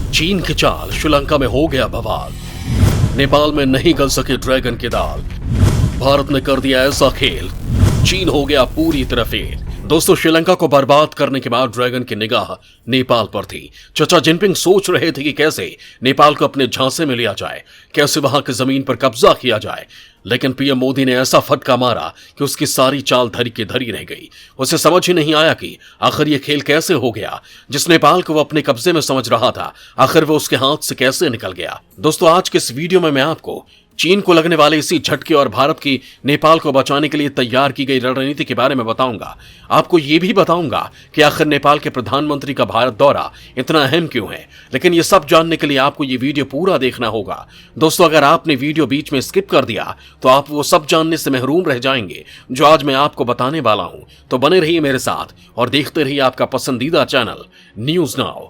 चीन की चाल, श्रीलंका में हो गया बवाल। नेपाल में नहीं गल सके ड्रैगन की दाल। भारत ने कर दिया ऐसा खेल, चीन हो गया पूरी तरह फेल। दोस्तों, श्रीलंका को बर्बाद करने के बाद ड्रैगन की निगाह नेपाल पर थी। चाचा जिनपिंग सोच रहे थे कि कैसे नेपाल को अपने झांसे में लिया जाए, कैसे वहां की जमीन पर कब्जा किया जाए। लेकिन पीएम मोदी ने ऐसा फटका मारा कि उसकी सारी चाल धरी की धरी रह गई। उसे समझ ही नहीं आया कि आखिर ये खेल कैसे हो गया। जिस नेपाल को वो अपने कब्जे में समझ रहा था, आखिर वो उसके हाथ से कैसे निकल गया। दोस्तों, आज के इस वीडियो में मैं आपको चीन को लगने वाले इसी झटके और भारत की नेपाल को बचाने के लिए तैयार की गई रणनीति के बारे में बताऊंगा। आपको यह भी बताऊंगा कि आखिर नेपाल के प्रधानमंत्री का भारत दौरा इतना अहम क्यों है। लेकिन यह सब जानने के लिए आपको यह वीडियो पूरा देखना होगा। दोस्तों, अगर आपने वीडियो बीच में स्किप कर दिया तो आप वो सब जानने से महरूम रह जाएंगे जो आज मैं आपको बताने वाला हूं। तो बने रहिए मेरे साथ और देखते रहिए आपका पसंदीदा चैनल न्यूज नाउ।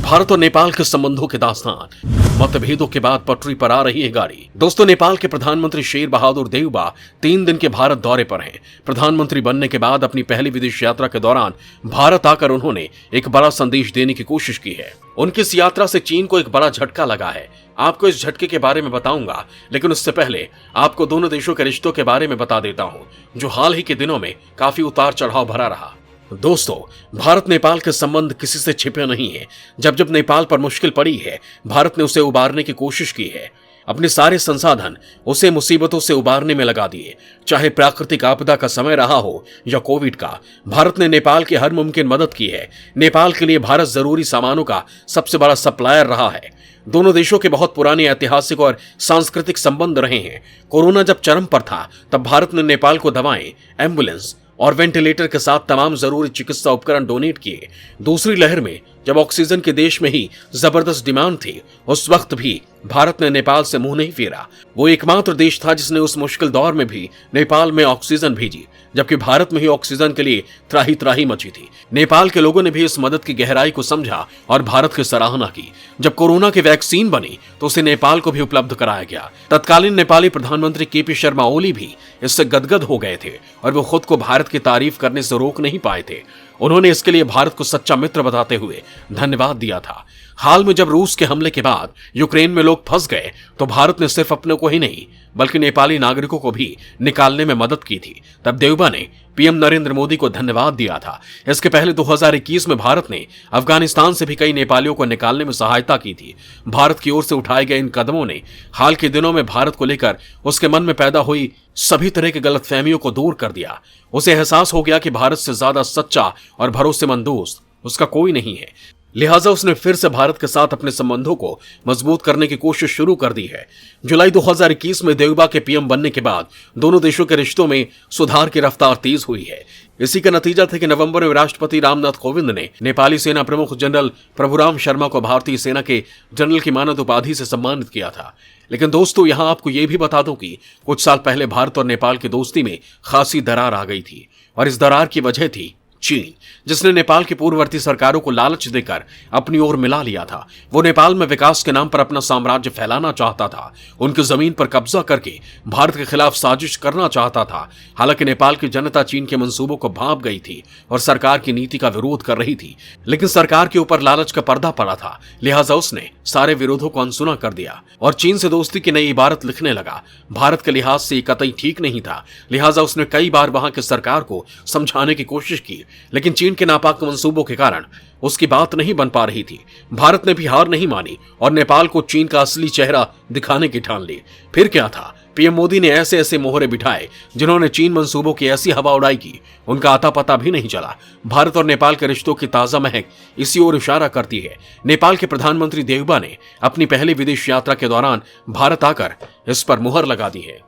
भारत और नेपाल के संबंधों के दास्तान, मतभेदों के बाद पटरी पर आ रही है गाड़ी। दोस्तों, नेपाल के प्रधानमंत्री शेर बहादुर देउबा 3 दिन के भारत दौरे पर हैं। प्रधानमंत्री बनने के बाद अपनी पहली विदेश यात्रा के दौरान भारत आकर उन्होंने एक बड़ा संदेश देने की कोशिश की है। उनकी इस यात्रा से चीन को एक बड़ा झटका लगा है। आपको इस झटके के बारे में बताऊंगा, लेकिन उससे पहले आपको दोनों देशों के रिश्तों के बारे में बता देता हूं, जो हाल ही के दिनों में काफी उतार चढ़ाव भरा रहा। दोस्तों, भारत नेपाल के संबंध किसी से छिपे नहीं है। जब जब नेपाल पर मुश्किल पड़ी है, भारत ने उसे उबारने की कोशिश की है। अपने सारे संसाधन उसे मुसीबतों से उबारने में लगा दिए। चाहे प्राकृतिक आपदा का समय रहा हो या कोविड का, भारत ने नेपाल की हर मुमकिन मदद की है। नेपाल के लिए भारत जरूरी सामानों का सबसे बड़ा सप्लायर रहा है। दोनों देशों के बहुत पुराने ऐतिहासिक और सांस्कृतिक संबंध रहे हैं। कोरोना जब चरम पर था, तब भारत ने नेपाल को दवाएं, एम्बुलेंस और वेंटिलेटर के साथ तमाम जरूरी चिकित्सा उपकरण डोनेट किए। दूसरी लहर में जब ऑक्सीजन के देश में ही जबरदस्त डिमांड थी, उस वक्त भी भारत ने नेपाल से मुंह नहीं फेरा। वो एकमात्र देश था जिसने उस मुश्किल दौर में भी नेपाल में ऑक्सीजन भेजी, जबकि भारत में ही ऑक्सीजन के लिए त्राही त्राही मची थी। नेपाल के लोगों ने भी इस मदद की गहराई को समझा और भारत की सराहना की। जब कोरोना की वैक्सीन बनी तो उसे नेपाल को भी उपलब्ध कराया गया। तत्कालीन नेपाली प्रधानमंत्री केपी शर्मा ओली भी इससे गदगद हो गए थे और वो खुद को भारत की तारीफ करने से रोक नहीं पाए थे। उन्होंने इसके लिए भारत को सच्चा मित्र बताते हुए धन्यवाद दिया था। हाल में जब रूस के हमले के बाद यूक्रेन में लोग फंस गए, तो भारत ने सिर्फ अपने को ही नहीं बल्कि नेपाली नागरिकों को भी निकालने में मदद की थी। तब देउबा ने पीएम नरेंद्र मोदी को धन्यवाद दिया था। इसके पहले 2021 में भारत ने अफगानिस्तान से भी कई नेपालियों को निकालने में सहायता की थी। भारत की ओर से उठाए गए इन कदमों ने हाल के दिनों में भारत को लेकर उसके मन में पैदा हुई सभी तरह की गलतफहमियों को दूर कर दिया। उसे एहसास हो गया कि भारत से ज्यादा सच्चा और भरोसेमंद दोस्त उसका कोई नहीं है। लिहाजा उसने फिर से भारत के साथ अपने संबंधों को मजबूत करने की कोशिश शुरू कर दी है। जुलाई 2021 में देउबा के पीएम बनने के बाद दोनों देशों के रिश्तों में सुधार की रफ्तार तेज हुई है। इसी का नतीजा था कि नवंबर में राष्ट्रपति रामनाथ कोविंद ने नेपाली सेना प्रमुख जनरल प्रभुराम शर्मा को भारतीय सेना के जनरल की मानद उपाधि से सम्मानित किया था। लेकिन दोस्तों, यहां आपको यह भी बता दूं कि कुछ साल पहले भारत और नेपाल की दोस्ती में खासी दरार आ गई थी और इस दरार की वजह थी चीन, जिसने नेपाल की पूर्ववर्ती सरकारों को लालच देकर अपनी ओर मिला लिया था। वो नेपाल में विकास के नाम पर अपना साम्राज्य फैलाना चाहता था, उनकी जमीन पर कब्जा करके भारत के खिलाफ साजिश करना चाहता था। हालांकि नेपाल की जनता चीन के मंसूबों को भांप गई थी और सरकार की नीति का विरोध कर रही थी। लेकिन सरकार के ऊपर लालच का पर्दा पड़ा था, लिहाजा उसने सारे विरोधों को अनसुना कर दिया और चीन से दोस्ती की नई इबारत लिखने लगा। भारत के लिहाज से कतई ठीक नहीं था, लिहाजा उसने कई बार वहां की सरकार को समझाने की कोशिश की, लेकिन चीन के नापाक मंसूबों के कारण उसकी बात नहीं बन पा रही थी। भारत ने भी हार नहीं मानी और नेपाल को चीन का असली चेहरा दिखाने की ठान ली। फिर क्या था, पीएम मोदी ने ऐसे ऐसे मोहरे बिठाए जिन्होंने चीन मंसूबों की ऐसी हवा उड़ाई की उनका आता पता भी नहीं चला। भारत और नेपाल के रिश्तों की ताजा महक इसी ओर इशारा करती है। नेपाल के प्रधानमंत्री देउबा ने अपनी पहली विदेश यात्रा के दौरान भारत आकर इस पर मुहर लगा दी है।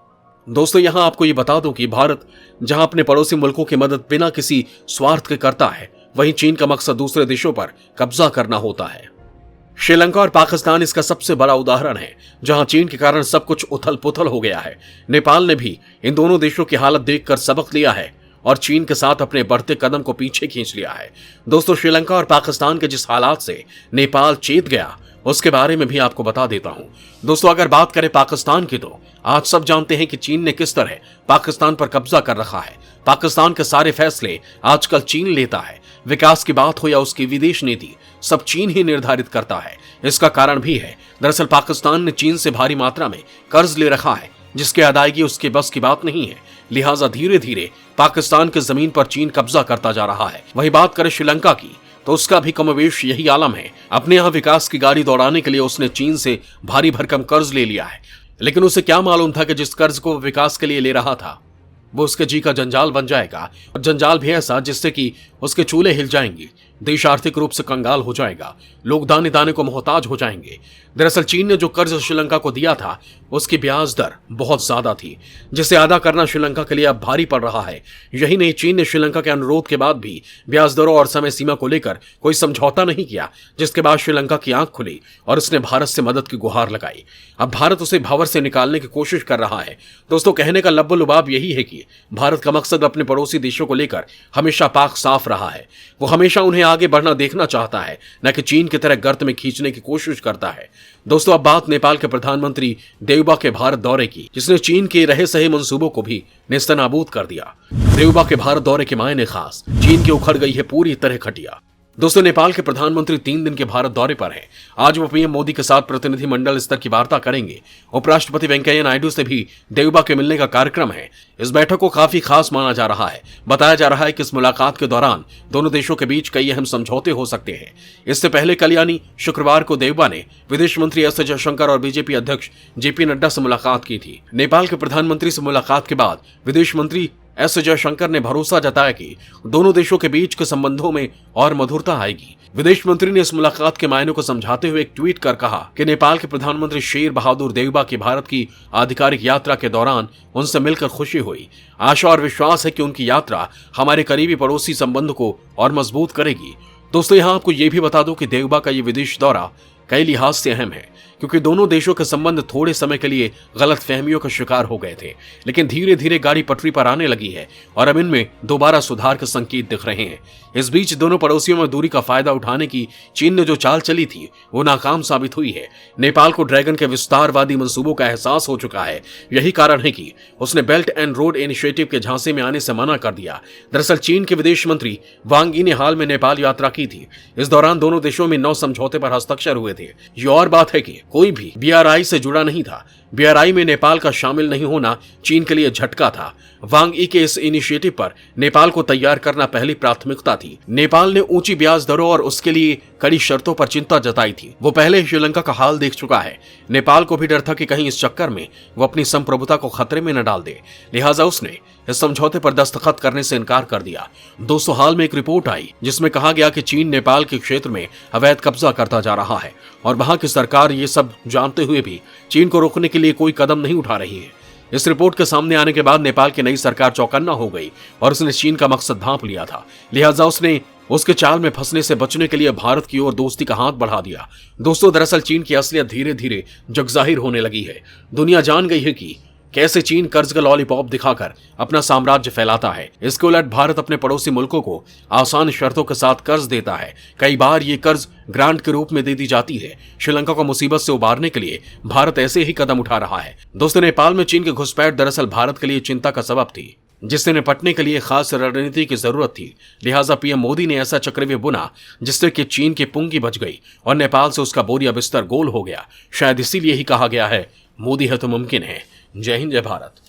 दोस्तों, यहां आपको ये बता दूं कि भारत जहां अपने पड़ोसी मुल्कों की मदद बिना किसी स्वार्थ के करता है, वहीं चीन का मकसद दूसरे देशों पर कब्जा करना होता है। श्रीलंका और पाकिस्तान इसका सबसे बड़ा उदाहरण है, जहां चीन के कारण सब कुछ उथल पुथल हो गया है। नेपाल ने भी इन दोनों देशों की हालत देखकर सबक लिया है और चीन के साथ अपने बढ़ते कदम को पीछे खींच लिया है। दोस्तों, श्रीलंका और पाकिस्तान के जिस हालात से नेपाल चेत गया, उसके बारे में भी आपको बता देता हूं। दोस्तों, अगर बात करें पाकिस्तान की, तो आज सब जानते हैं कि चीन ने किस तरह पाकिस्तान पर कब्जा कर रखा है। पाकिस्तान के सारे फैसले आजकल चीन लेता है। विकास की बात हो या उसकी विदेश नीति, सब चीन ही निर्धारित करता है। इसका कारण भी है, दरअसल पाकिस्तान ने चीन से भारी मात्रा में कर्ज ले रखा है, जिसकी अदायगी उसके बस की बात नहीं है। लिहाजा धीरे धीरे पाकिस्तान की जमीन पर चीन कब्जा करता जा रहा है। वही बात करें श्रीलंका की, तो उसका भी कमोवेश यही आलम है। अपने यहां विकास की गाड़ी दौड़ाने के लिए उसने चीन से भारी भरकम कर्ज ले लिया है, लेकिन उसे क्या मालूम था कि जिस कर्ज को विकास के लिए ले रहा था वो उसके जी का जंजाल बन जाएगा, और जंजाल भी ऐसा जिससे कि उसके चूल्हे हिल जाएंगे, देश आर्थिक रूप से कंगाल हो जाएगा, लोग दाने दाने को मोहताज हो जाएंगे। दरअसल चीन ने जो कर्ज श्रीलंका को दिया था उसकी ब्याज दर बहुत ज्यादा थी, जिसे अदा करना श्रीलंका के लिए अब भारी पड़ रहा है। यही नहीं, चीन ने श्रीलंका के अनुरोध के बाद भी ब्याज दरों और समय सीमा को लेकर कोई समझौता नहीं किया, जिसके बाद श्रीलंका की आंख खुली और उसने भारत से मदद की गुहार लगाई। अब भारत उसे भंवर से निकालने की कोशिश कर रहा है। दोस्तों, कहने का लब्बो लुबाब यही है कि भारत का मकसद अपने पड़ोसी देशों को लेकर हमेशा पाक साफ रहा है। वो हमेशा उन्हें आगे बढ़ना देखना चाहता है, न कि चीन की तरह गर्त में खींचने की कोशिश करता है। दोस्तों, अब बात नेपाल के प्रधानमंत्री देउबा के भारत दौरे की, जिसने चीन के रहे सहे मंसूबों को भी नेस्तनाबूद कर दिया। देउबा के भारत दौरे के मायने खास, चीन की उखड़ गई है पूरी तरह खटिया। दोस्तों, नेपाल के प्रधानमंत्री 3 दिन के भारत दौरे पर हैं। आज वो पीएम मोदी के साथ प्रतिनिधि मंडल स्तर की वार्ता करेंगे। उपराष्ट्रपति वेंकैया नायडू से भी देउबा के मिलने का कार्यक्रम है। इस बैठक को काफी खास माना जा रहा है। बताया जा रहा है कि इस मुलाकात के दौरान दोनों देशों के बीच कई अहम समझौते हो सकते हैं। इससे पहले कल यानी शुक्रवार को देउबा ने विदेश मंत्री एस जयशंकर और बीजेपी अध्यक्ष जेपी नड्डा से मुलाकात की थी। नेपाल के प्रधानमंत्री से मुलाकात के बाद विदेश मंत्री एस जयशंकर ने भरोसा जताया कि दोनों देशों के बीच के संबंधों में और मधुरता आएगी। विदेश मंत्री ने इस मुलाकात के मायने को समझाते हुए एक ट्वीट कर कहा कि नेपाल के प्रधानमंत्री शेर बहादुर देउबा की भारत की आधिकारिक यात्रा के दौरान उनसे मिलकर खुशी हुई। आशा और विश्वास है कि उनकी यात्रा हमारे करीबी पड़ोसी संबंध को और मजबूत करेगी। दोस्तों, यहाँ आपको ये भी बता दूं कि देउबा का ये विदेश दौरा कई लिहाज से अहम है, क्योंकि दोनों देशों के संबंध थोड़े समय के लिए गलत फहमियों का शिकार हो गए थे, लेकिन धीरे धीरे गाड़ी पटरी पर आने लगी है और अब इनमें दोबारा सुधार के संकेत दिख रहे हैं। इस बीच दोनों पड़ोसियों में दूरी का फायदा उठाने की चीन ने जो चाल चली थी वो नाकाम साबित हुई है। नेपाल को ड्रैगन के विस्तारवादी मंसूबों का एहसास हो चुका है। यही कारण है कि उसने बेल्ट एंड रोड इनिशिएटिव के झांसे में आने से मना कर दिया। दरअसल चीन के विदेश मंत्री वांग यी ने हाल में नेपाल यात्रा की थी। इस दौरान दोनों देशों में 9 समझौते पर हस्ताक्षर हुए थे। ये और बात है कि कोई भी BRI से जुड़ा नहीं था। BRI में नेपाल का शामिल नहीं होना चीन के लिए झटका था। वांग यी के इस इनिशिएटिव पर नेपाल को तैयार करना पहली प्राथमिकता थी। नेपाल ने ऊंची ब्याज दरों और उसके लिए कड़ी शर्तों पर चिंता जताई थी। वो पहले श्रीलंका का हाल देख चुका है। नेपाल को भी डर था कि कहीं इस चक्कर में वो अपनी संप्रभुता को खतरे में न डाल दे, लिहाजा उसने इस समझौते पर दस्तखत करने से इनकार कर दिया। दोस्तों, हाल में एक रिपोर्ट आई जिसमें कहा गया कि चीन नेपाल के क्षेत्र में अवैध कब्जा करता जा रहा है और वहां की सरकार ये सब जानते हुए भी चीन को रोकने के लिए कोई कदम नहीं उठा रही है। इस रिपोर्ट के सामने आने के बाद नेपाल की नई सरकार चौकन्ना हो गई और उसने चीन का मकसद भांप लिया था। लिहाजा उसने उसके चाल में फंसने से बचने के लिए भारत की ओर दोस्ती का हाथ बढ़ा दिया। दोस्तों, दरअसल चीन की असलियत धीरे धीरे जगजाहिर होने लगी है। दुनिया जान गई है कि कैसे चीन कर्ज का लॉलीपॉप दिखाकर अपना साम्राज्य फैलाता है। इसके उलट भारत अपने पड़ोसी मुल्कों को आसान शर्तों के साथ कर्ज देता है। कई बार ये कर्ज ग्रांट के रूप में दे दी जाती है। श्रीलंका को मुसीबत से उबारने के लिए भारत ऐसे ही कदम उठा रहा है। दोस्तों, नेपाल में चीन की घुसपैठ दरअसल भारत के लिए चिंता का सबब थी, जिससे निपटने के लिए खास रणनीति की जरूरत थी। लिहाजा पीएम मोदी ने ऐसा चक्रव्यूह बुना जिससे कि चीन की पुंगी बच गई और नेपाल से उसका बोरिया बिस्तर गोल हो गया। शायद इसीलिए ही कहा गया है, मोदी है तो मुमकिन है। जय हिंद, जय भारत।